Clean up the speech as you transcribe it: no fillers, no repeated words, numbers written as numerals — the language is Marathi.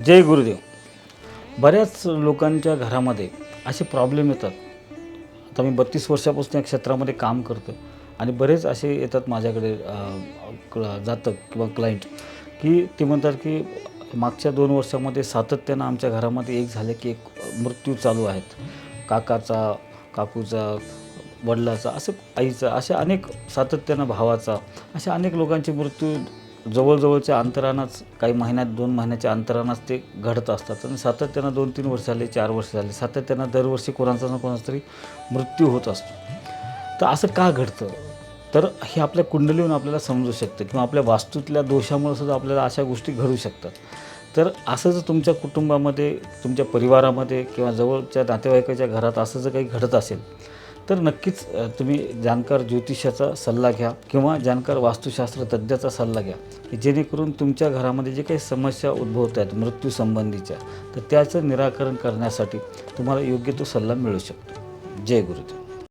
जय गुरुदेव. बऱ्याच लोकांच्या घरामध्ये असे प्रॉब्लेम येतात. आता मी 32 वर्षापासून या क्षेत्रामध्ये काम करतो आणि बरेच असे येतात माझ्याकडे जातक किंवा क्लायंट, की ते म्हणतात की मागच्या 2 वर्षामध्ये सातत्यानं आमच्या घरामध्ये एक झाले की एक मृत्यू चालू आहेत. काकाचा, काकूचा, वडिलाचा, असं आईचा, अशा अनेक सातत्यानं भावाचा, अशा अनेक लोकांचे मृत्यू जवळजवळच्या अंतरानंच, काही महिन्यात 2 महिन्याच्या अंतरानंच ते घडत असतात आणि सातत्यानं 2-3 वर्ष झाले, 4 वर्ष झाले, सातत्यानं दरवर्षी कोणाचा ना कोणाचा तरी मृत्यू होत असतो. तर असं का घडतं? तर हे आपल्या कुंडलीहून आपल्याला समजू शकतं किंवा आपल्या वास्तूतल्या दोषामुळे सुद्धा आपल्याला अशा गोष्टी घडू शकतात. तर असं जर तुमच्या कुटुंबामध्ये, तुमच्या परिवारामध्ये किंवा जवळच्या नातेवाईकाच्या घरात असं जर काही घडत असेल, तर नक्कीच तुम्ही जाणकार ज्योतिषाचा सल्ला घ्या किंवा जाणकार वास्तुशास्त्र तज्ज्ञाचा सल्ला घ्या, की जेणेकरून तुमच्या घरामध्ये जे काही समस्या उद्भवत आहेत मृत्यूसंबंधीच्या, तर त्याचं निराकरण करण्यासाठी तुम्हाला योग्य तो सल्ला मिळू शकतो. जय गुरुदेव.